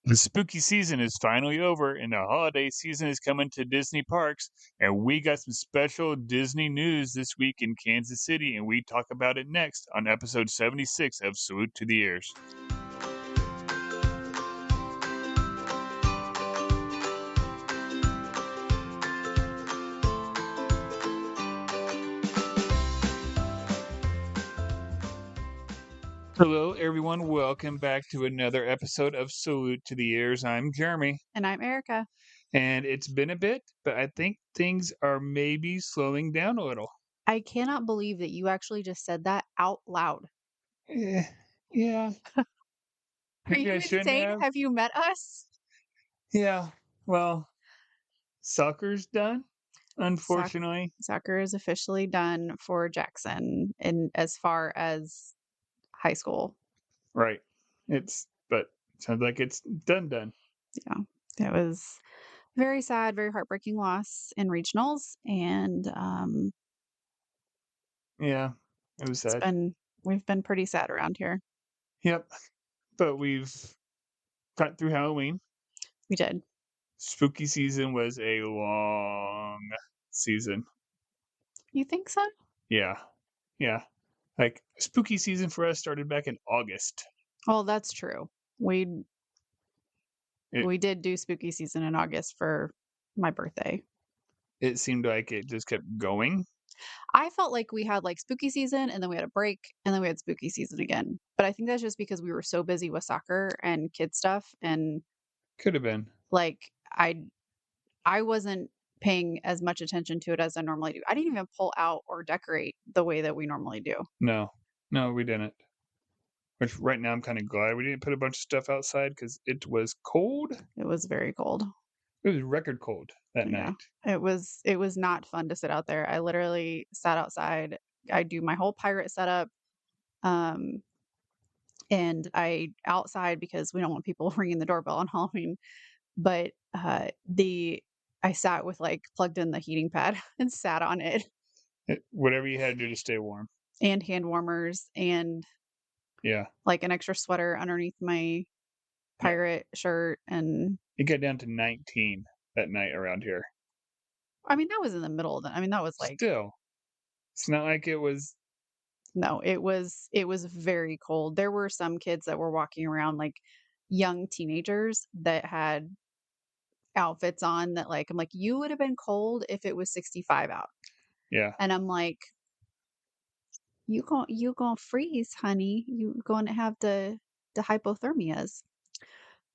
The spooky season is finally over and the holiday season is coming to Disney parks. And we got some special Disney news this week in Kansas City, and we talk about it next on episode 76 of Salute to the Ears. Hello, everyone. Welcome back to another episode of Salute to the Ears. I'm Jeremy. And I'm Erica. And it's been a bit, but I think things are maybe slowing down a little. I cannot believe that you actually just said that out loud. Yeah. Are Maybe you I shouldn't insane? have. Have you met us? Yeah. Well, soccer's done, unfortunately. Soccer is officially done for Jackson in as far as high school. Right. But sounds like it's done. Yeah. It was very sad, very heartbreaking loss in regionals. And Yeah. It was sad. we've been pretty sad around here. Yep. But we've got through Halloween. We did. Spooky season was a long season. You think so? Yeah. Yeah. Like spooky season for us started back in August. Well, that's true. We It did do spooky season in August for my birthday. it seemed like it just kept going. I felt like we had like spooky season and then we had a break and then we had spooky season again. But I think that's just because we were so busy with soccer and kid stuff and Could have been. like I wasn't paying as much attention to it as I normally do. I didn't even pull out or decorate the way that we normally do. No. No, we didn't. Which right now I'm kind of glad we didn't put a bunch of stuff outside because it was cold. It was very cold. It was record cold that Yeah. night. It was not fun to sit out there. I literally sat outside. I do my whole pirate setup. Um and I outside because we don't want people ringing the doorbell on Halloween. But the I sat with like plugged in the heating pad and sat on it Whatever you had to do to stay warm. and hand warmers and Yeah. like an extra sweater underneath my pirate shirt. And It got down to 19 that night around here. I mean, that was in the middle of the, I mean, that was like, Still, it's not like it was. no, it was very cold. There were some kids that were walking around like young teenagers that had outfits on that like, I'm like, you would have been cold if it was 65 out. Yeah. And I'm like, you gonna freeze, honey. You going to have the hypothermias.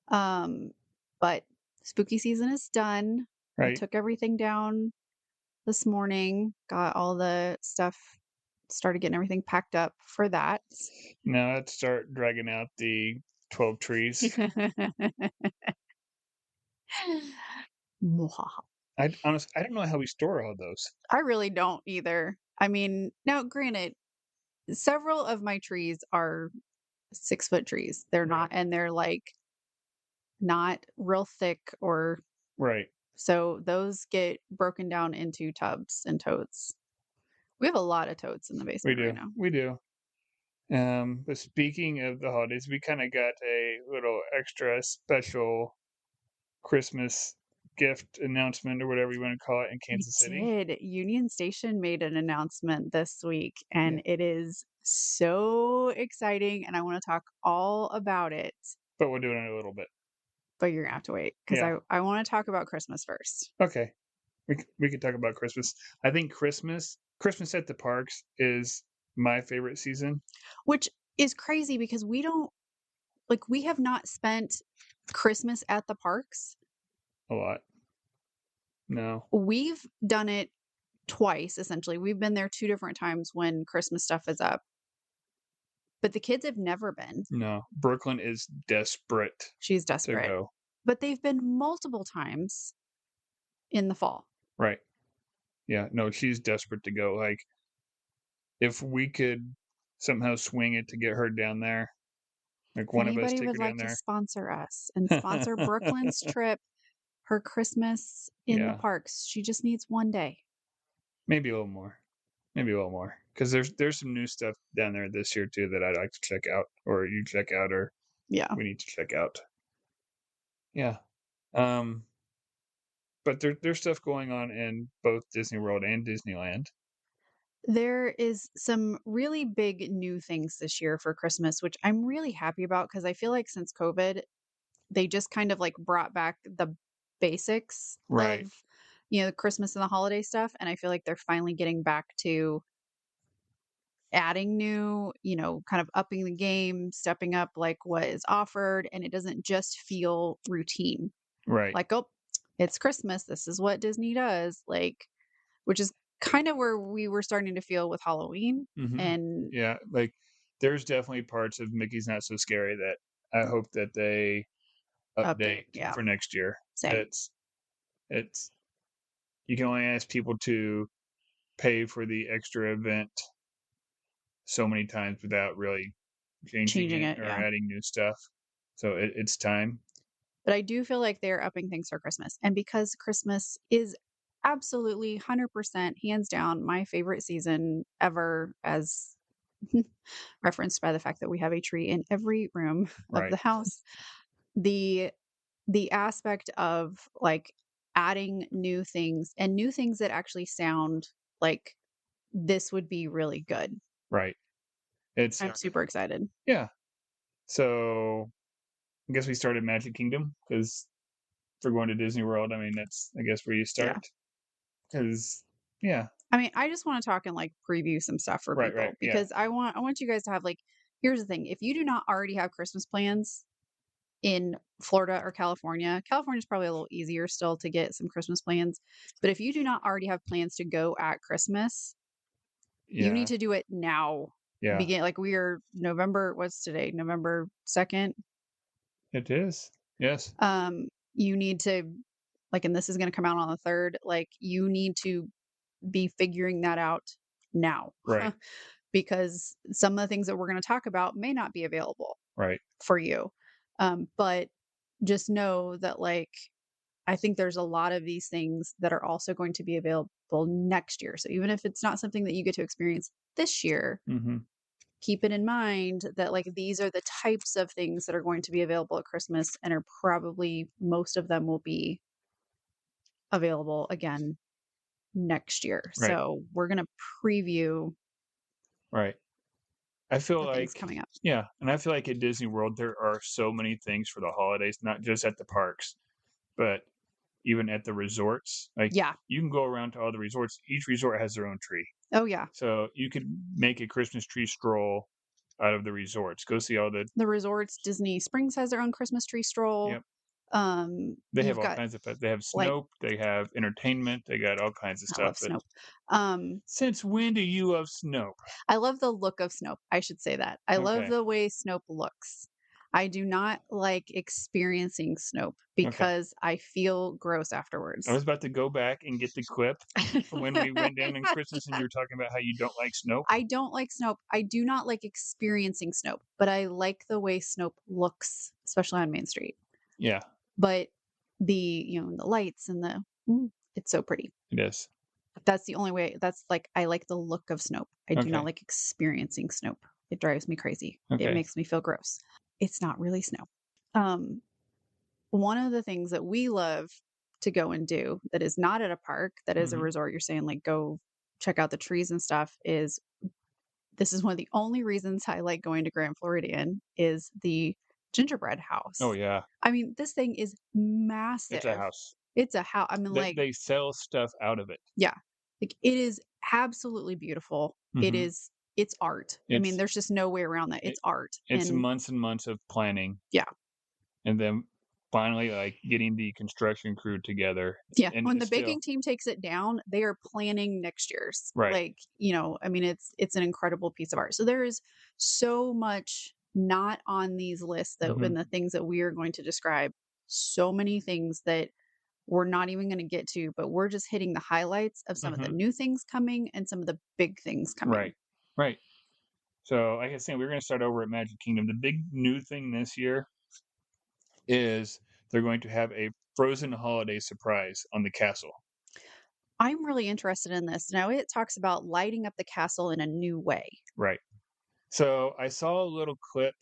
Um, but spooky season is done. I Right. took everything down this morning, got all the stuff, started getting everything packed up for that. Now let's start dragging out the 12 trees. Mwahaha. I honestly, I don't know how we store all those. I really don't either. I mean, now granted, several of my trees are 6-foot trees. They're not, and they're like not real thick or Right. so those get broken down into tubs and totes. We have a lot of totes in the We basement do. right now. We do. But speaking of the holidays, we kind of got a little extra special Christmas gift announcement or whatever you want to call it in We Kansas City. did. Union Station made an announcement this week, Yeah. and it is so exciting, and I want to talk all about it, But we'll do it in a little bit. but you're gonna have to wait because Yeah. I want to talk about Christmas first. Okay. We could talk about Christmas. I think Christmas at the parks is my favorite season. Which is crazy because we don't like we have not spent Christmas at the parks. A lot. No. We've done it twice essentially. We've been there 2 different times when Christmas stuff is up. But the kids have never been. No. Brooklyn is desperate She's to desperate. go. But they've been multiple times in the fall. Right. Yeah. No, she's desperate to go. Like, if we could somehow swing it to get her down there, like If one of us anybody take would her down like to there. sponsor us and sponsor Brooklyn's trip, her Christmas in the Yeah. parks, she just needs one day. Maybe a little more. Because there's some new stuff down there this year too that I'd like to check out, or you check out, or Yeah. we need to check out. Yeah. Um, but there's stuff going on in both Disney World and Disneyland. There is some really big new things this year for Christmas, which I'm really happy about because I feel like since COVID, they just kind of like brought back the basics Right. of, the Christmas and the holiday stuff. And I feel like they're finally getting back to adding new, kind of upping the game, stepping up like what is offered. And it doesn't just feel routine. Right. Like, oh, it's Christmas. This is what Disney does. Like, which is kind of where we were starting to feel with Halloween. Hmm. And Yeah. Like there's definitely parts of Mickey's Not So Scary that I hope that they update. update Yeah. for next year. Same. It's you can only ask people to pay for the extra event so many times without really changing Changing it it. or Yeah. adding new stuff. So it's time. But I do feel like they're upping things for Christmas. And because Christmas is absolutely 100% hands down my favorite season ever, as referenced by the fact that we have a tree in every room of Right. the house, the the aspect of like adding new things and new things that actually sound like this would be really good. Right. It's I'm super excited. yeah. So I guess we started Magic Kingdom because for going to Disney World, I mean that's I guess where you Yeah. start because yeah. I mean, I just want to talk and like preview some stuff for Right. Right. people Yeah. because I want you guys to have like here's the thing. If you do not already have Christmas plans in Florida or California, California's probably a little easier still to get some Christmas plans. But if you do not already have plans to go at Christmas, you need Yeah. to do it now. Yeah. Begin like we are November, what's today? November 2nd. It is. Yes. You need to like and this is going to come out on the 3rd, like you need to be figuring that out now. Right. Because some of the things that we're going to talk about may not be available Right. for you. But just know that, like, I think there's a lot of these things that are also going to be available next year. So even if it's not something that you get to experience this year, Mm-hmm. keep it in mind that, like, these are the types of things that are going to be available at Christmas and are probably most of them will be available again next year. Right. So we're going to preview Right. I feel the things like, coming up. yeah, and I feel like at Disney World there are so many things for the holidays, not just at the parks, but even at the resorts. Like Yeah. you can go around to all the resorts. Each resort has their own tree, Oh, yeah. so you could make a Christmas tree stroll out of the resorts. Go see all the. The resorts, Disney Springs has their own Christmas tree stroll. Yep, they have You've all got kinds of. They have like Snope. They have entertainment. They got all kinds of I stuff. love But Snope. Um, since when do you love Snope? I love the look of Snope. I should say that. I love Okay, the way Snope looks. I do not like experiencing Snope okay. because I feel gross I afterwards. was about to go back and get the clip from when we went down in Christmas, and you were talking about how you don't like Snope. I don't like Snope. I do not like experiencing Snope, but I like the way Snope looks, especially on Main Street. Yeah, But the lights and it's so pretty. it is. That's the only way that's like I like the look of Snope. I do not Okay, like experiencing Snope. It drives me crazy. It okay. makes me feel gross. It's not really snow. Um, one of the things that we love to go and do that is not at a park, that is a Mhm. resort, you're saying like go check out the trees and stuff, is this is one of the only reasons I like going to Grand Floridian is the gingerbread Oh, house. yeah. I mean, this thing is It's a massive. house. It's a house. I mean, like, They sell stuff out of it. yeah. Like, it is absolutely beautiful. Mhm. It's art. I mean, It's there's just no way around that. it It's art. it's And months and months of planning, yeah. and then finally, like, getting the construction crew together, Yeah. and When it's the still baking team takes it down, they are planning next year's. right. Like, I mean, it's an incredible piece of art. So there is so much not on these lists that in Mhm. the things that we are going to describe, so many things that we're not even going to get to, but we're just hitting the highlights of some of the Mhm. new things coming and some of the big things coming. Right. Right. So, like I was saying, we're gonna start over at Magic Kingdom. The big new thing this year is they're going to have a Frozen holiday surprise on the castle. I'm really interested in this. Now it talks about lighting up the castle in a new way. Right. So, I saw a little clip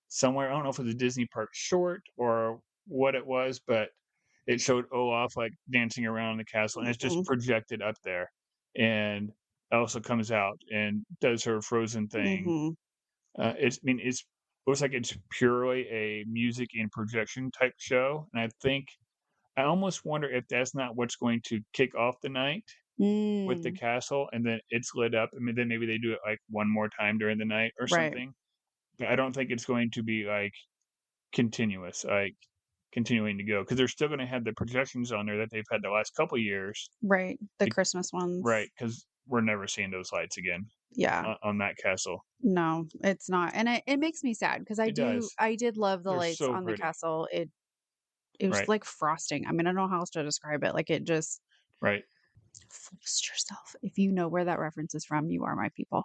somewhere. I don't know if it was a Disney Park short or what it was, but it showed Olaf like dancing around the castle, and it's just Mhm. projected up there. And Elsa comes out and does her Frozen thing. Mhm. It's I mean it's looks like it's purely a music and projection type show, and I almost wonder if that's not what's going to kick off the night with the Mm. castle, and then it's lit up. I mean, then maybe they do it like one more time during the night or Right. something. But I don't think it's going to be like continuous, like continuing to go because they're still going to have the projections on there that they've had the last couple years. Right. The Be- Christmas right, ones. because we're never seeing those lights again Yeah. on that castle. No, it's not. And it makes me sad because It does. I did love the They're lights so on the pretty. castle. It was Right, like frosting. I mean, I don't know how else to describe it. Like it just right. frost yourself. If you know where that reference is from, you are my people.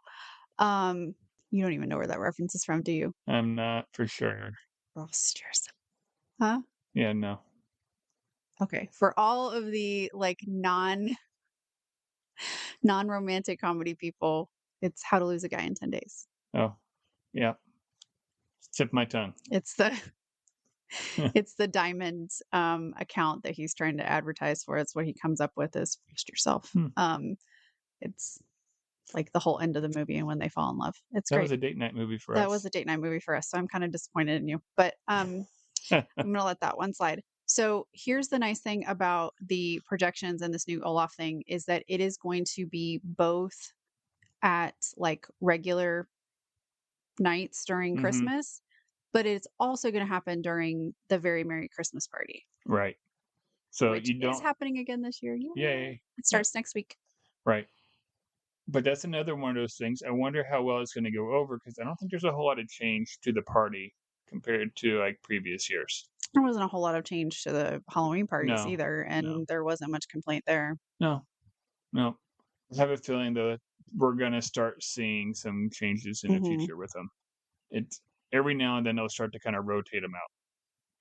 Um, you don't even know where that reference is from, do you? I'm not for sure. Frost yourself. Huh? Yeah, no. Okay. For all of the like non-romantic comedy people, it's How to Lose a Guy in 10 Days. Oh, yeah. Tip my tongue. It's the it's the diamond account that he's trying to advertise for. It's what he comes up with is frost yourself. Hmm. It's like the whole end of the movie and when they fall in love. It's That was great. a date night movie for That was us. a date night movie for us, so I'm kind of disappointed in you. But I'm gonna let that one slide. So here's the nice thing about the projections and this new Olaf thing is that it is going to be both at like regular nights during Mhm. Christmas, but it's also going to happen during the Very Merry Christmas Party, Right. So which you is don't happening again this year. Yeah. yay. It Yep. starts next week. Right. But that's another one of those things. I wonder how well it's gonna go over because I don't think there's a whole lot of change to the party compared to, like, previous years. There wasn't a whole lot of change to the Halloween parties No. either, No. and there wasn't much complaint there. No. No. I have a feeling, though, that we're gonna start seeing some changes in the Hmm. future with them. It's every now and then they'll start to kinda rotate them out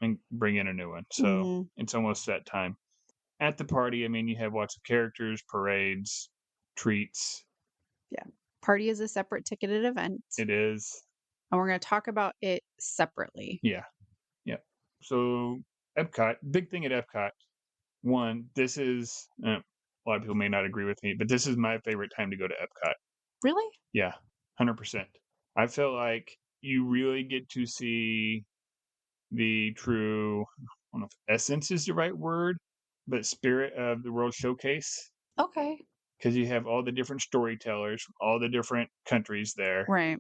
and bring in a new one, so Hmm. it's almost that time. At the party, I mean, you have lots of characters, parades, treats. Yeah. Party is a separate ticketed event, It is. and we're going to talk about it separately. Yeah. Yeah. So Epcot, big thing at Epcot. One, this is a lot of people may not agree with me, but this is my favorite time to go to Epcot. Really? Yeah, 100%. I feel like you really get to see the true, I don't know if essence is the right word, but spirit of the World Showcase Okay. because you have all the different storytellers, all the different countries there. Right.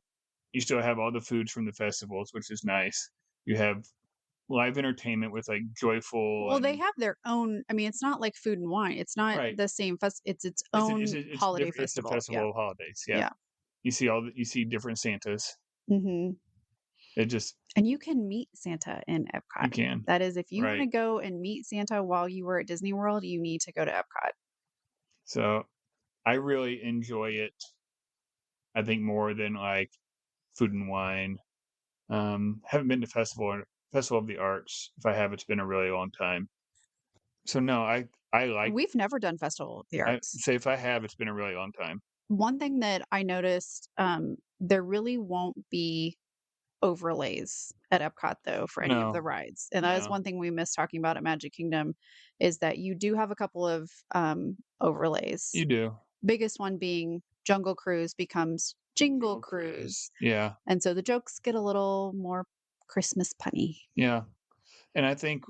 You still have all the foods from the festivals, which is nice. You have live entertainment with like joyful Well, they and have their own. I mean, it's not like Food and Wine. It's not right. the same it's its It's own holiday different. It's the festival. Yeah. festival of holidays. Yeah, Yeah. you see different Santas. Hmm. It just And you can meet Santa in Epcot. you can That is, if you want to right. go and meet Santa while you were at Disney World, you need to go to Epcot. So I really enjoy it. I think more than like food and wine. Haven't been to Festival of the Arts. If I have, it's been a really long time. So no, I like. We've never done Festival of the I Arts. say if I have, it's been a really long time. One thing that I noticed, there really won't be overlays at Epcot though for any of the No, rides. And that is no, one thing we missed talking about at Magic Kingdom is that you do have a couple of overlays. you do. Biggest one being Jungle Cruise becomes Jingle Jingle Cruise. Cruise. Yeah, And so the jokes get a little more Christmas punny. yeah. And I think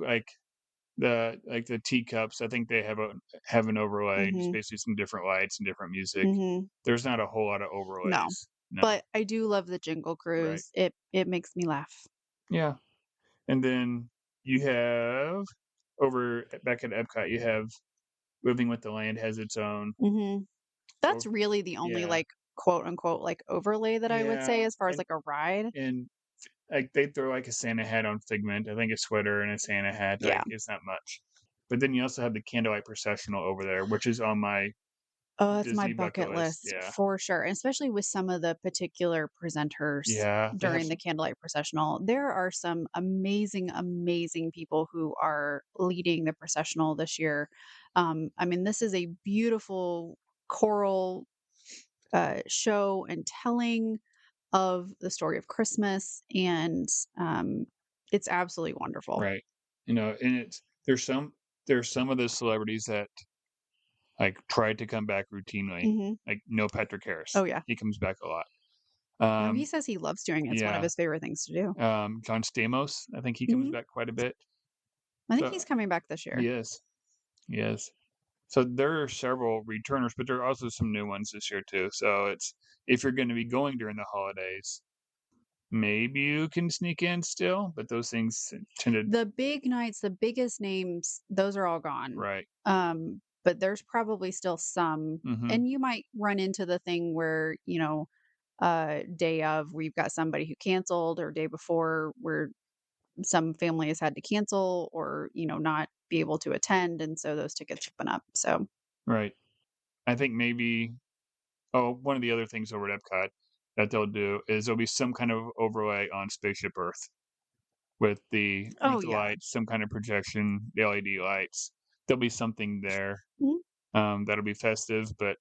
the teacups, I think they have an overlay, just Mhm. basically some different lights and different music. Mhm. There's not a whole lot of No. overlays. No. But I do love the Jingle Right. Cruise. It makes me laugh. Yeah. And then you have over back at Epcot, you have Living with the Land has its own Mhm. That's over really the only, yeah. like, quote, unquote, like, overlay that I would Yeah. say as far as, like, a ride. And like they throw like a Santa hat on Figment. I think a sweater and a Santa hat. Yeah. Like it's not much. But then you also have the Candlelight Processional over there, which is on my Oh, that's my Disney bucket bucket list. list Yeah. for sure, and especially with some of the particular presenters Yeah. They have during the candlelight processional. There are some amazing, amazing people who are leading the processional this year. I mean, this is a beautiful choral show and telling of the story of Christmas, and um, it's absolutely wonderful. right. And there's some of those celebrities that like tried to come back routinely, Mhm. like Neil Patrick Harris. Oh, yeah. He comes back a lot. No, he Um, says he loves doing it. It's one of yeah, his favorite things to do. John Stamos, I think he comes Mhm. back quite a bit. I think So he's coming back this he year. is, he is. So there are several returners, but there are also some new ones this year too. So it's if you're going to be going during the holidays, maybe you can sneak in still, but those things tended The big nights, the biggest names, those are all gone. right. But there's probably still some, Mm-hmm. and you might run into the thing where, day of where you've got somebody who canceled, or day before where some family has had to cancel or, not be able to attend, and so those tickets open up. So, Right. I think maybe. Oh, one of the other things over at Epcot that they'll do is there'll be some kind of overlay on Spaceship Earth with the oh with the yeah. lights, some kind of projection, the LED lights. There'll be something there Mhm. that'll be festive, but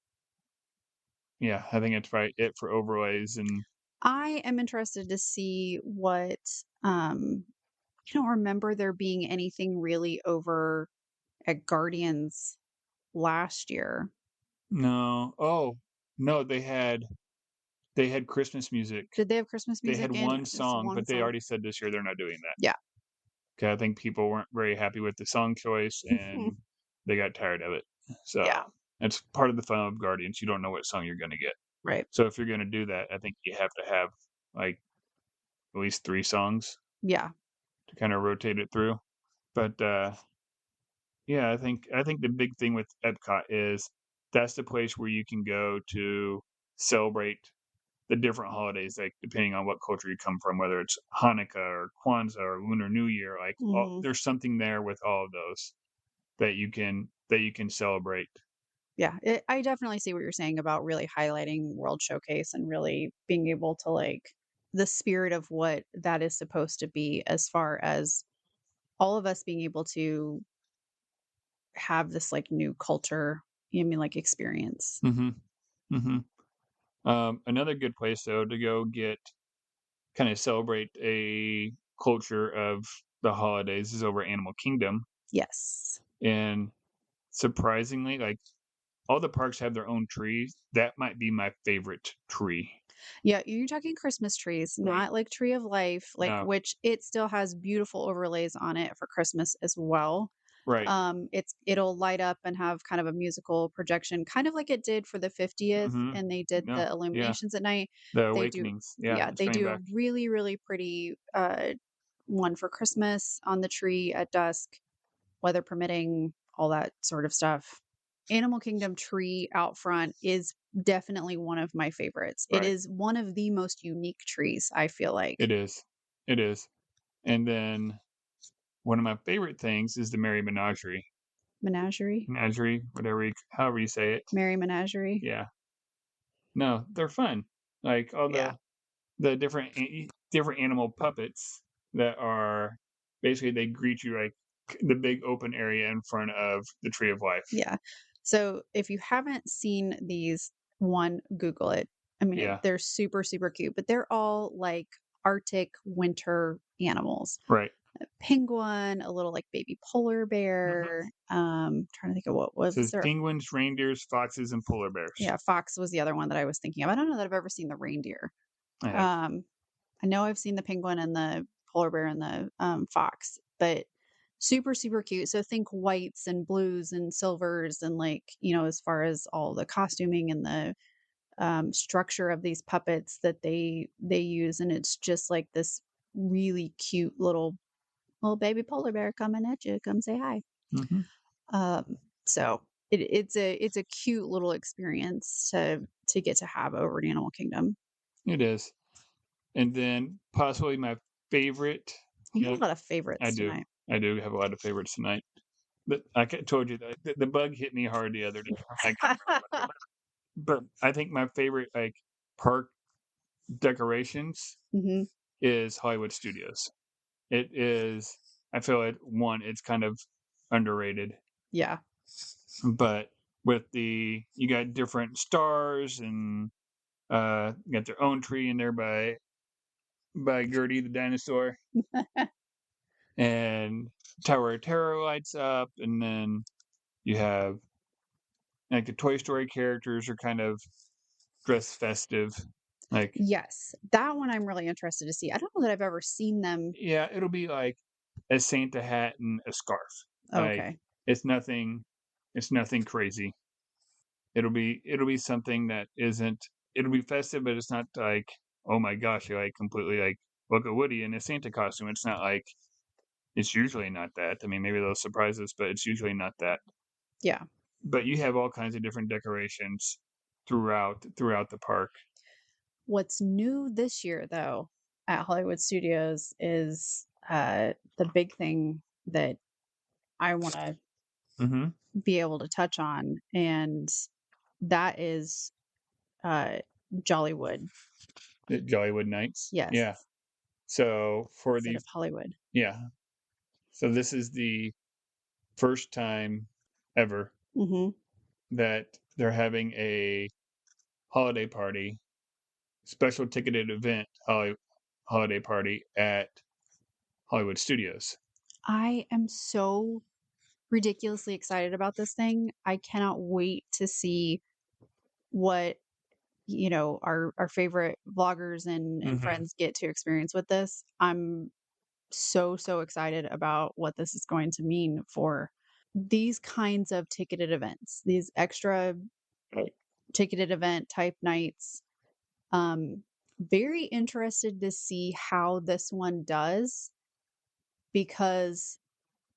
yeah, I think it's right it for overlays and I am interested to see what, um, I don't remember there being anything really over at Guardians last year. no. Oh, no, they had Christmas music. Did they have Christmas They had music in one just song, one but they song? already said this year they're not doing that. Yeah. 'Kay, I think people weren't very happy with the song choice and they got tired of it. Yeah, So, it's part of the fun of Guardians. You don't know what song you're gonna get. right. So if you're gonna do that, I think you have to have, like, at least 3 songs Yeah. to kinda rotate it through. But, yeah, I think the big thing with Epcot is that's the place where you can go to celebrate the different holidays, like, depending on what culture you come from, whether it's Hanukkah or Kwanzaa or Lunar New Year, like, all Mhm. there's something there with all of those that you can celebrate. Yeah, I definitely see what you're saying about really highlighting World Showcase and really being able to, like, the spirit of what that is supposed to be, as far as all of us being able to have this, like, new culture, like, experience. Mhm, mhm. Another good place, though, to go get kinda celebrate a culture of the holidays is over Animal Kingdom, Yes. and surprisingly, like, all the parks have their own trees. That might be my favorite tree. Yeah, you're talking Christmas trees, Right. not like Tree of Life, like, No. which it still has beautiful overlays on it for Christmas as well. Right. It'll light up and have kind of a musical projection, kind of like it did for the 50th, Mhm. and they did No. the Yeah. illuminations at night. The They do Awakenings. Yeah, Yeah, it's they coming do a back. really, really pretty, one for Christmas on the tree at dusk, weather permitting, all that sort of stuff. Animal Kingdom tree out front is definitely one of my favorites. It Right. is one of the most unique trees, I feel like. It is. It is. And then one of my favorite things is the Merry Menagerie. Menagerie? Menagerie, however you say it. Merry Menagerie? Yeah. No, they're fun. Like all Yeah. the different animal puppets that are basically they greet you like the big open area in front of the Tree of Life. Yeah. So if you haven't seen these, one, Google it. I mean, Yeah. they're super, super cute, but they're all like Arctic winter animals. Right. A penguin, a little like baby polar Mhm. bear. Trying to think of what was Says there. penguins, reindeers, foxes, and polar bears. Yeah, fox was the other one that I was thinking of. I don't know that I've ever seen the reindeer. I have. Um, I know I've seen the penguin and the polar bear and the fox, but super, super cute. So think whites and blues and silvers, and, like, as far as all the costuming and the structure of these puppets that they use, and it's just like this really cute little baby polar bear coming at you. Come say hi. Mhm. So it's a cute little experience to get to have over at Animal Kingdom. It is. And then possibly my favorite. You have Yeah, a lot of I favorites do. tonight. I do have a lot of favorites tonight. But like I told you, the bug hit me hard the other day. Like, but I think my favorite like park decorations hmm is Hollywood Studios. It is. I feel like one, it's kind of underrated, Yeah. but with you got different stars and you got their own tree in there by Gertie the dinosaur. and Tower of Terror lights up, and then you have like the Toy Story characters are kind of dressed festive. Like, Yes, that one I'm really interested to see. I don't know that I've ever seen them. yeah, it'll be like a Santa hat and a scarf. Like, Okay. it's nothing, it's nothing crazy. It'll be something that isn't. It'll be festive, but it's not like, oh my gosh, you like completely like look at Woody in a Santa costume. It's not like it's usually not that. I mean, maybe they'll surprise us, but it's usually not that. Yeah. But you have all kinds of different decorations throughout the park. What's new this year, though, at Hollywood Studios is the big thing that I want to Mm-hmm. be able to touch on, and that is uh, Jollywood. The Jollywood Nights. Yes, Yeah. So for instead the of Hollywood. yeah. So this is the first time ever Hmm. that they're having a holiday party, special ticketed event holiday party at Hollywood Studios. I am so ridiculously excited about this thing. I cannot wait to see what our favorite vloggers and Mm-hmm. friends get to experience with this. I'm so excited about what this is going to mean for these kinds of ticketed events, these extra ticketed event type nights. Um, very interested to see how this one does because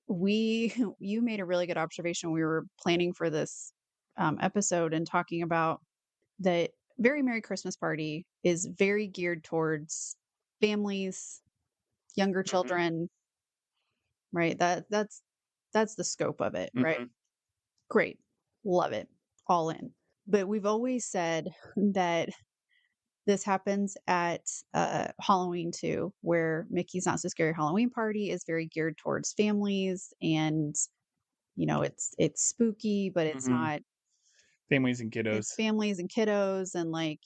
you made a really good observation. We were planning for this episode and talking about that Very Merry Christmas Party is very geared towards families, younger Mm-hmm. children, right? That's the scope of it, right? Mm-hmm. Great. Love it. All in. But we've always said that this happens at Halloween too, where Mickey's Not So Scary Halloween Party is very geared towards families, and it's spooky, but it's Mm-hmm. not. Families and It's kiddos. families and kiddos, and like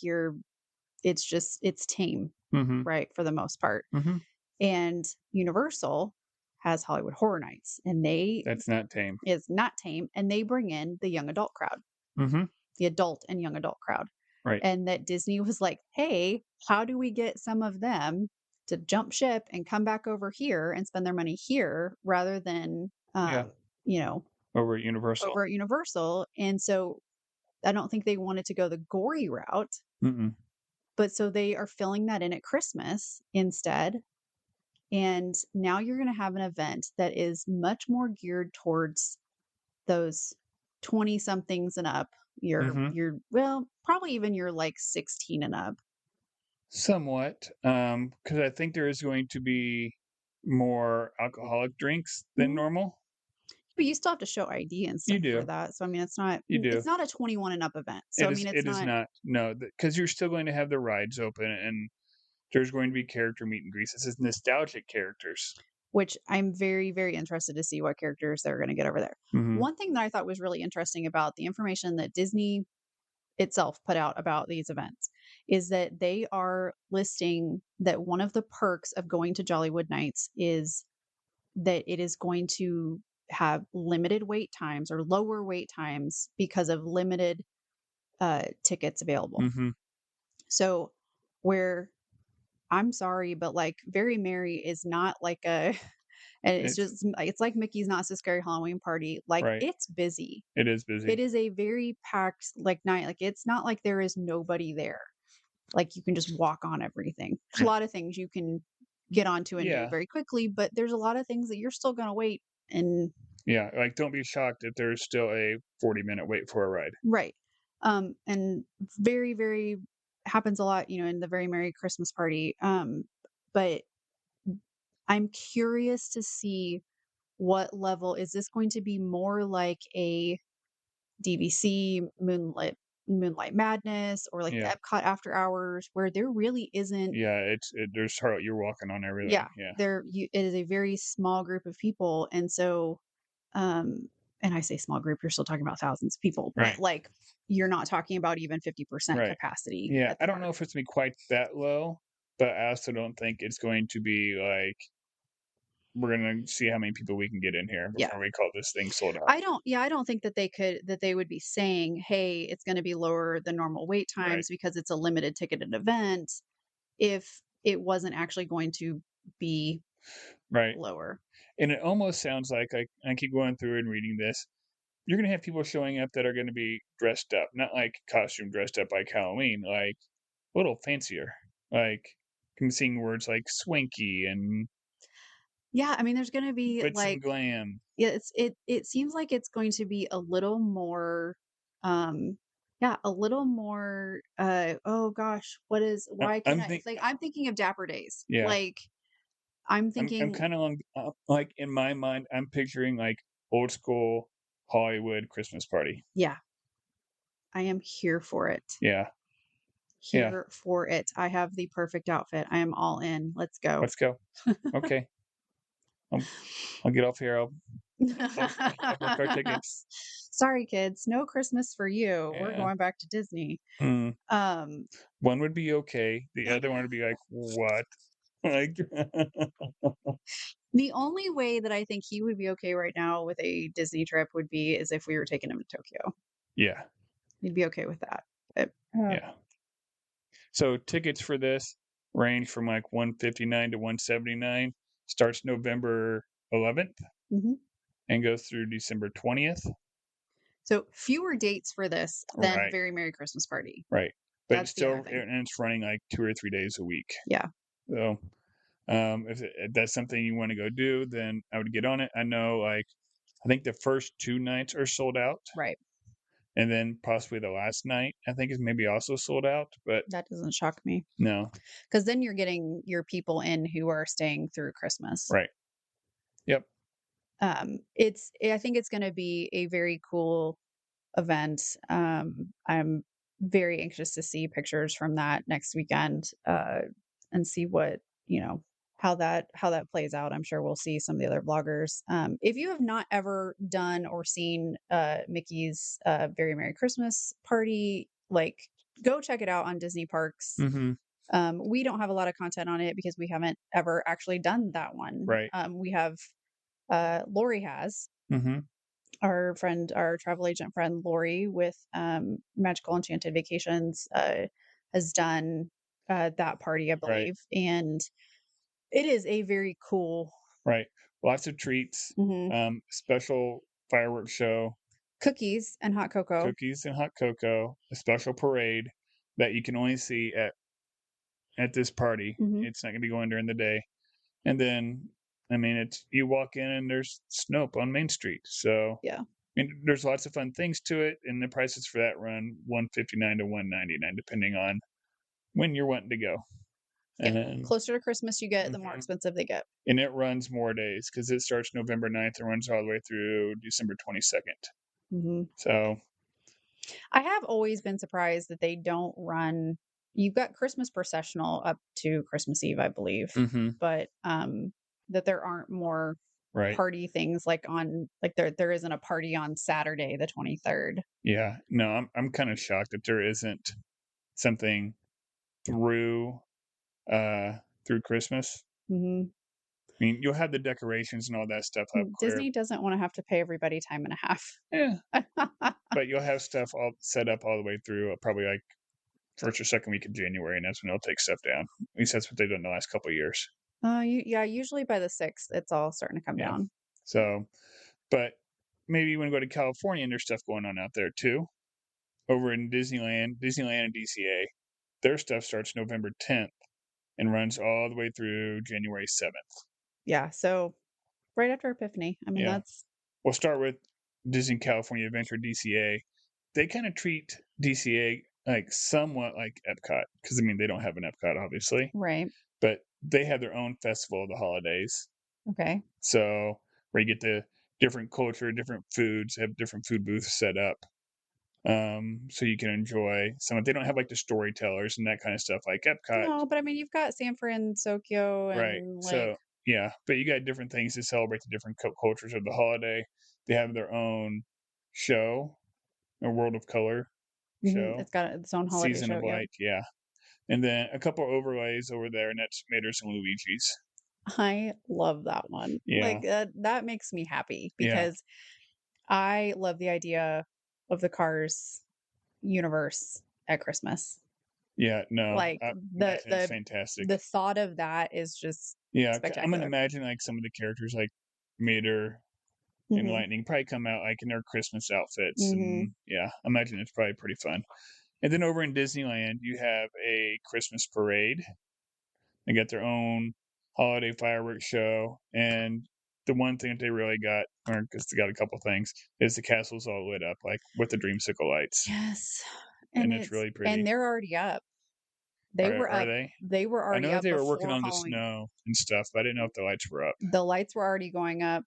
it's tame, Mm-hmm. right, for the most part. Mm-hmm. And Universal has Hollywood Horror Nights, and they That's not tame. is not tame, and they bring in the young adult crowd, Mm-hmm. the adult and young adult crowd. Right. And that Disney was like, hey, how do we get some of them to jump ship and come back over here and spend their money here rather than, Yeah. you know, Over at Universal. over at Universal? And so I don't think they wanted to go the gory route, Mm-mm. but so they are filling that in at Christmas instead. And now you're going to have an event that is much more geared towards those 20 somethings and up. Mm-hmm. You're well, probably even you're like 16 and up. Somewhat. Because I think there is going to be more alcoholic drinks than Mhm. normal. But you still have to show ID and You stuff for do. that. So I mean, You do. it's not a 21 and up event. So It I is mean, it's it is not, not, no, because you're still going to have the rides open, and there's going to be character meet and greets. This is nostalgic characters. which I'm very interested to see what characters they're going to get over there. Mhm. One thing that I thought was really interesting about the information that Disney itself put out about these events is that they are listing that one of the perks of going to Jollywood Nights is that it is going to have limited wait times or lower wait times because of limited tickets available. Mhm. So, where I'm sorry, but like Very Merry is not like a, and It's it's like Mickey's Not So Scary Halloween Party. Like right. it's busy. It is It busy. is a very packed like night. Like it's not like there is nobody there. Like you can just walk on everything. There's a lot of things you can get onto and do Yeah. very quickly, but there's a lot of things that you're still going to wait and Yeah, like, don't be shocked if there's still a 40-minute wait for a ride. right. And very happens a lot, in the Very Merry Christmas Party. But I'm curious to see what level is this going to be more like a DVC Moonlight Madness or like the Yeah. Epcot After Hours where there really isn't. Yeah, there's hardly, you're walking on everything. Yeah, Yeah. it is a very small group of people, and so um and I say small group, you're still talking about thousands of people, but Right. like you're not talking about even 50% Right. capacity Yeah, at I the don't park. know if it's gonna be quite that low, but I also don't think it's going to be, like, we're gonna see how many people we can get in here Yeah. before we call this thing sold out. I don't think that they would be saying, "Hey, it's gonna be lower than normal wait Right, times because it's a limited ticketed event," if it wasn't actually going to be right. lower. And it almost sounds like I keep going through and reading this. You're gonna have people showing up that are gonna be dressed up, not like costume dressed up like Halloween, like a little fancier. Like I'm seeing words like swanky and Yeah, I mean, there's gonna be, glitz and like glam. yeah, it seems like it's going to be a little more, um yeah, a little more, oh gosh, why can't I'm I think like, I'm thinking of Dapper Days. yeah. Like, I'm I'm thinking kind of like in my mind, I'm picturing like old school Hollywood Christmas party. yeah, I am here for it. Yeah, yeah. Here for it. I have the perfect outfit. I am all in. Let's go. Let's go. Okay, I'll, I'll get off here. I'll book our tickets. Sorry, kids, no Christmas for you. We're Yeah. going back to Disney. Mm. Um, One would be okay. The other one would be like, what? Like, the only way that I think he would be okay right now with a Disney trip would be is if we were taking him to Tokyo. yeah, He'd be okay with that. But, yeah. So tickets for this range from like 159 to 179. Starts November 11th mhm. and goes through December 20th. So fewer dates for this than Right, Very Merry Christmas Party. right. But it's That's the other still thing. and it's running like 2 or 3 days a week. Yeah. So if that's something you want to go do, then I would get on it. I know like I think the first 2 nights are sold out, Right. and then possibly the last night I think is maybe also sold out. But That doesn't shock me no, because then you're getting your people in who are staying through Christmas. right. Yep. I think it's going to be a very cool event. I'm very anxious to see pictures from that next weekend, and see what, you know, how that plays out. I'm sure we'll see some of the other vloggers. If you have not ever done or seen Mickey's Very Merry Christmas Party, like, go check it out on Disney Parks. Mm-hmm. We don't have a lot of content on it because we haven't ever actually done that one. Right. We have Lori has, Mm-hmm. our friend, our travel agent friend Lori with Magical Enchanted Vacations, has done that party, I Right. believe, and it is a very cool Right. Lots of treats. mhm, Special fireworks show, cookies and hot cocoa. cookies and hot cocoa, a special parade that you can only see at this party. Hmm. It's not gonna be going during the day. And then, I mean, it's you walk in and there's Snope on Main Street. So, Yeah, I mean, there's lots of fun things to it, and the prices for that run 159 to 199, depending on when you're wanting to go. yeah. And Closer to Christmas you get, the more mhm, expensive they get. and it runs more days because it starts November 9th and runs all the way through December 22nd. Hmm. So, I have always been surprised that they don't run. You've got Christmas processional up to Christmas Eve, I believe, mhm, but that there aren't more right. party things like on like there isn't a party on Saturday the 23rd. Yeah. No, I'm kind of shocked that there isn't something through uh through Christmas. Hmm. I mean, you'll have the decorations and all that stuff up clear. Disney doesn't want to have to pay everybody time and a half. Yeah, but you'll have stuff all set up all the way through probably like first or second week of January, and that's when they'll take stuff down. At least that's what they've done the last couple of years. Yeah, usually by the 6th, it's all starting to come Yeah. down. So, but maybe you want to go to California and there's stuff going on out there too. Over in Disneyland and DCA, their stuff starts November 10th and runs all the way through January 7th. Yeah, so right after Epiphany. I mean, Yeah. that's We'll start with Disney California Adventure DCA. They kind of treat DCA like somewhat like Epcot because I mean they don't have an Epcot obviously, right. but they have their own festival of the holidays. Okay. So where you get the different culture, different foods, have different food booths set up. So you can enjoy some. They don't have like the storytellers and that kind of stuff like Epcot, No, but I mean, you've got San Francisco right? and like So yeah, but you got different things to celebrate the different cultures of the holiday. They have their own show, a World of Color show, it's got its own holiday Season show. of Yep. Light, yeah, and then a couple overlays over there, and that's Mater's and Luigi's. I love that one. Yeah. Like, that makes me happy Yeah. because I love the idea of the Cars universe at Christmas. Yeah. No, Like, I the imagine it's the fantastic. the thought of that is just Yeah. I'm gonna spectacular. imagine like some of the characters like Mater and Mhm, Lightning probably come out like in their Christmas outfits, mhm. and yeah, I imagine it's probably pretty fun. And then over in Disneyland, you have a Christmas parade. They got their own holiday fireworks show, and the one thing that they really got, or because they got a couple things, is the castle's all lit up like with the dreamsicle lights, Yes, and it's really and pretty. they're already up. They were Are up they? they were I already know that up they were working before on the Halloween. snow and stuff, but I didn't know if the lights were up. The lights were already going up,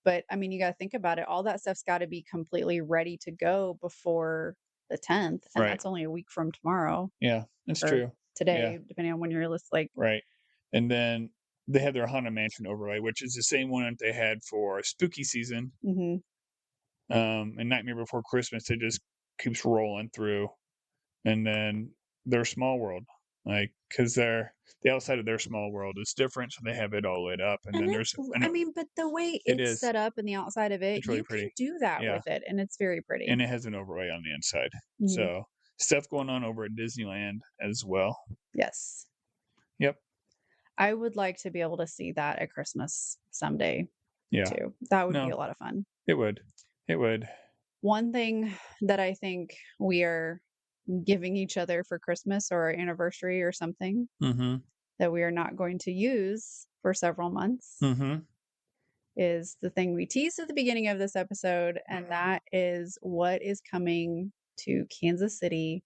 but, I mean, you gotta think about it, all that stuff's gotta be completely ready to go before the 10th, and Right. that's only a week from tomorrow Yeah, that's or true. Yeah, today, depending on when you're like right. And then they have their Haunted Mansion overlay, which is the same one that they had for spooky season. mhm. And Nightmare Before Christmas. It just keeps rolling through. And then their small world, like, because they're the outside of their small world is different, so they have it all lit up. And And then it's there's, I I know mean, but the way it it's is, set up and the outside of it, it's really you can pretty. do that Yeah. with it, and it's very pretty. And it has an overlay on the inside. Mhm. So stuff going on over at Disneyland as well. Yes. Yep. I would like to be able to see that at Christmas someday Yeah. too. That would be No, a lot of fun. it would. It would. One thing that I think we are giving each other for Christmas or our anniversary or something Mm-hmm. that we are not going to use for several months Mm-hmm. is the thing we teased at the beginning of this episode, and that is what is coming to Kansas City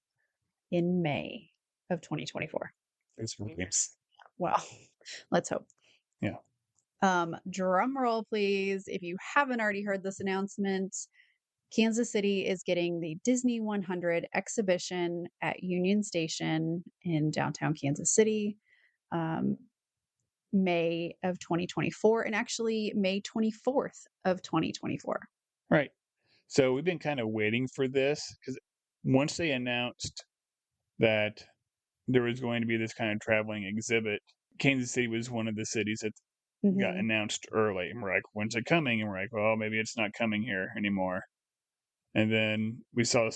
in May of 2024. It's for games. Well, let's hope. Yeah. Drum roll, please. If you haven't already heard this announcement, Kansas City is getting the Disney 100 exhibition at Union Station in downtown Kansas City, um, May of 2024, and actually May 24th of 2024. Right. So we've been kind of waiting for this because once they announced that there was going to be this kind of traveling exhibit, Kansas City was one of the cities that got Hmm. announced early. And we're like, when's it coming? And we're like, well, maybe it's not coming here anymore. And then we saw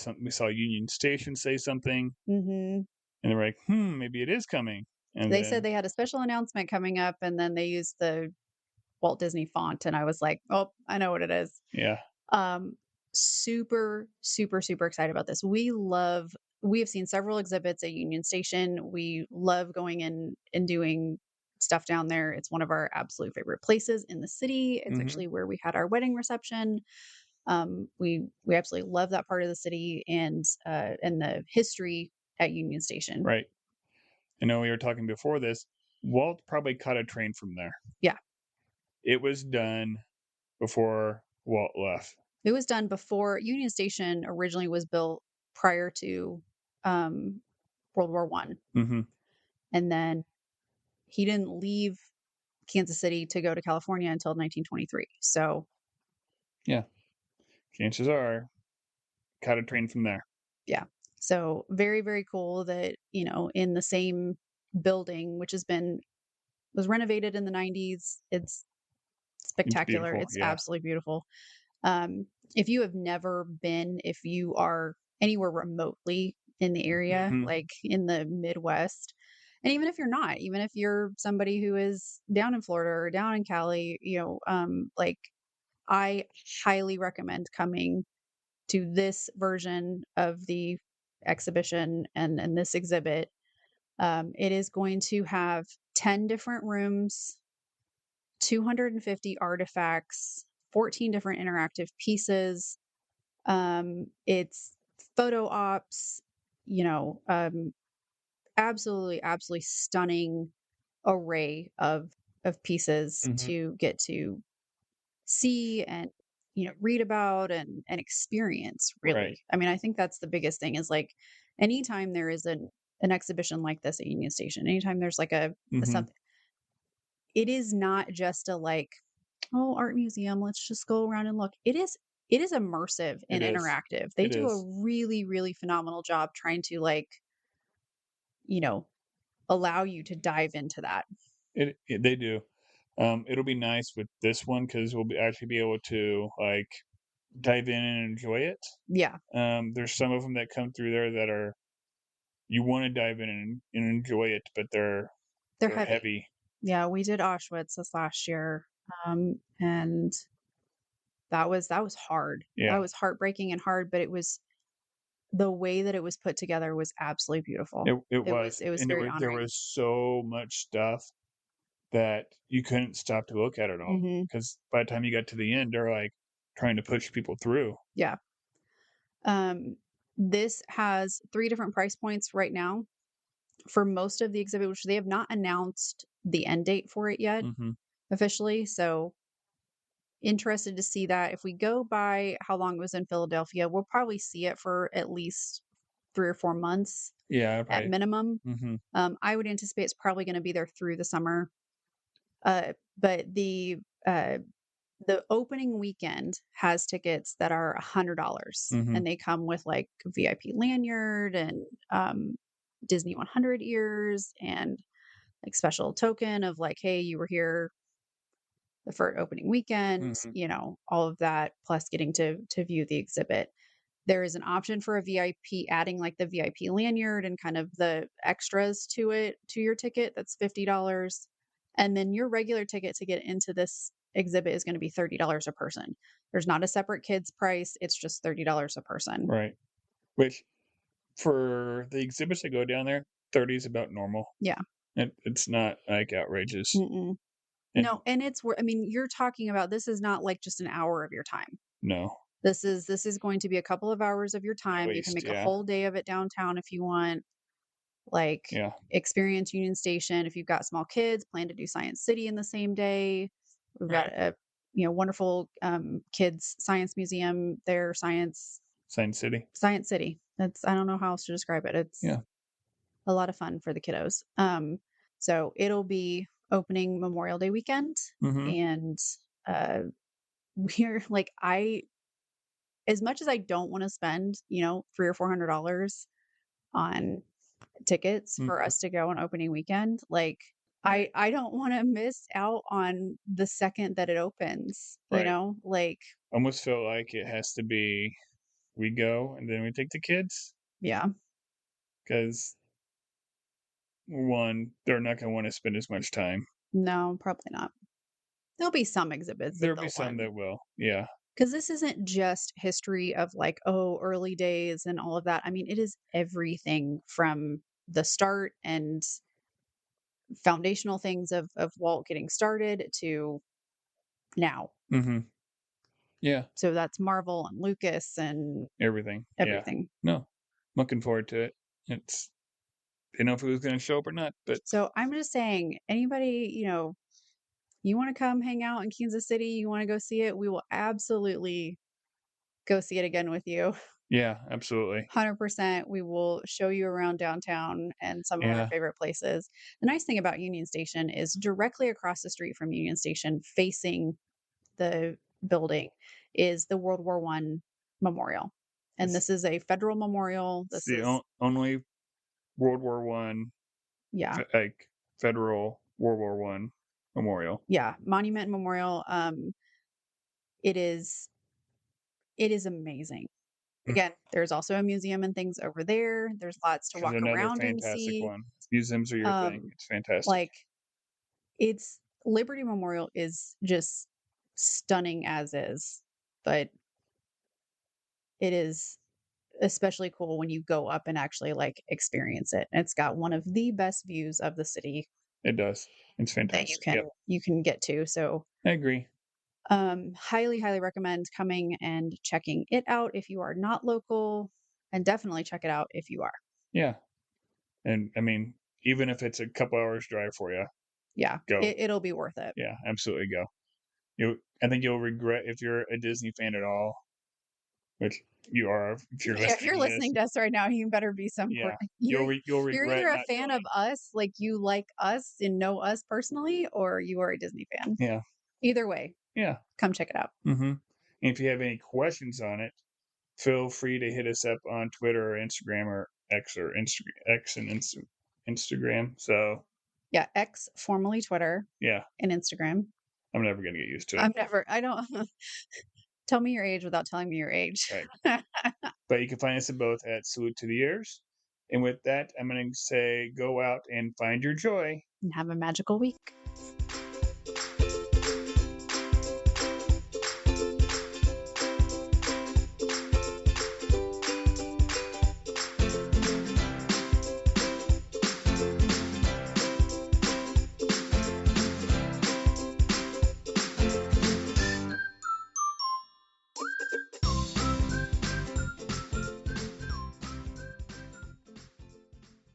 Union Station say something, Hmm. and they're like, maybe it is coming. And They said then they had a special announcement coming up, and then they used the Walt Disney font, and I was like, oh, I know what it is. yeah, Um, super, super, super excited about this. We have seen several exhibits at Union Station. We love going in and doing stuff down there. It's one of our absolute favorite places in the city. It's hmm actually where we had our wedding reception. We absolutely love that part of the city and the history at Union Station. right. I know we were talking before this. Walt probably caught a train from there. Yeah, It was done before Walt left. it was done before Union Station originally was built prior to um, World War One, Hmm. and then he didn't leave Kansas City to go to California until 1923. So, Yeah, chances are caught a train from there. yeah. So, very, very cool that, in the same building, which was renovated in the 90s. It's It's spectacular. beautiful. It's Yeah. absolutely beautiful. If you have never been, if you are anywhere remotely in the area, Hmm. like in the Midwest, and even if you're not, even if you're somebody who is down in Florida or down in Cali, like I highly recommend coming to this version of the exhibition and this exhibit. It is going to have 10 different rooms, 250 artifacts, 14 different interactive pieces. It's photo ops, you know, um, absolutely, absolutely stunning array of pieces Hmm. to get to see and read about and experience, Right. really. I mean, I think that's the biggest thing is like anytime there is an exhibition like this at Union Station, anytime there's like a Hmm. something, it is not just a like, oh, art museum, let's just go around and look. It is immersive It and is. interactive. They It do is. a really, really phenomenal job trying to like, you know, allow you to dive into that. They do. It'll be nice with this one because we'll actually be able to like dive in and enjoy it. Yeah, There's some of them that come through there that are you want to dive in and enjoy it, but they're they're heavy. heavy. Yeah, we did Auschwitz this last year, and that was hard. That Yeah, was heartbreaking and hard, but it was the way that it was put together was absolutely beautiful. it It was was, it was and very there honoring. was so much stuff that you couldn't stop to look at it all Mhm. because by the time you got to the end, they're like trying to push people through. Yeah. Um, this has 3 different price points right now for most of the exhibit, which they have not announced the end date for it yet Hmm. officially, so interested to see that. If we go by how long it was in Philadelphia, we'll probably see it for at least 3 or 4 months Yeah, at probably. minimum. Hmm. I would anticipate it's probably gonna be there through the summer. But uh, the opening weekend has tickets that are $100, Hmm. and they come with, like, a VIP lanyard and, Disney 100 ears and, like, special token of, like, "Hey, you were here the for opening weekend," Hmm. all of that, plus getting to view the exhibit. There is an option for a VIP adding, like, the VIP lanyard and kind of the extras to it to your ticket, that's $50, and then your regular ticket to get into this exhibit is gonna be $30 a person. There's not a separate kids price, it's just $30 a person. Right. Which for the exhibits that go down there, 30 is about normal. Yeah. It's not like outrageous. Mm-mm. And No, and it's wor I mean, you're talking about this is not, like, just an hour of your time. no, This is going to be a couple of hours of your at time. You can least, make a yeah, whole day of it downtown if you want. Like, yeah, experience Union Station. If you've got small kids, plan to do Science City in the same day. We've got right. a wonderful kids science museum there, Science City, Science City. That's I don't know how else to describe it. It's yeah. a lot of fun for the kiddos. So it'll be opening Memorial Day weekend, Hmm. and uh, we're like I as much as I don't want to spend 300 or $400 on tickets for Hmm. us to go on opening weekend, like, I don't wanna miss out on the second that it opens, Right. Like Almost feel like it has to be we go and then we take the kids yeah, because one, they're not going to want to spend as much time. no, probably not. There'll be some exhibits that There'll be they'll some want that will, yeah. because this isn't just history of, like, oh, early days and all of that. I mean, it is everything from the start and foundational things of Walt getting started to now. Hmm. Yeah, So that's Marvel and Lucas and everything. Yeah. everything. No, looking forward to it. It's didn't know if it was going to show up or not, but So I'm just saying, anybody, you want to come hang out in Kansas City, you want to go see it, we will absolutely go see it again with you. yeah, absolutely. 100%. We will show you around downtown and some of our Yeah. favorite places. The nice thing about Union Station is directly across the street from Union Station, facing the building, is the World War I memorial. And It's, this is a federal memorial. it's This the is, only World War One, yeah, like federal World War One memorial. yeah, monument and memorial. It is It is amazing. Again, there's also a museum and things over there. There's lots to Which is walk another around and fantastic see. one. Museums are your thing. Um, It's fantastic. like it's Liberty Memorial is just stunning as is, but it is especially cool when you go up and actually like experience it. It's got one of the best views of the city It does. It's that you fantastic. can Yep. you can get to. So I agree. highly recommend coming and checking it out if you are not local, and definitely check it out if you are. Yeah. And I mean, even if it's a couple hours drive for you, Yeah, go. it'll be worth it. Yeah, absolutely go. I think you'll regret if you're a Disney fan at all, which you are if you're Yeah, if listening you're to this. listening to us right now, you better be Yeah. You'll you're regret either a not fan of going. us, like you like us and know us personally, or you are a Disney fan. Yeah. Either way, Yeah. come check it out. Mhm. And if you have any questions on it, feel free to hit us up on Twitter or Instagram or X and Instagram. So Yeah, X, formerly Twitter, Yeah, and Instagram. I'm never gonna get used to it. I don't tell me your age without telling me your age. Right. But you can find us at both at Salute to the Ears. And with that, I'm gonna say go out and find your joy. And have a magical week.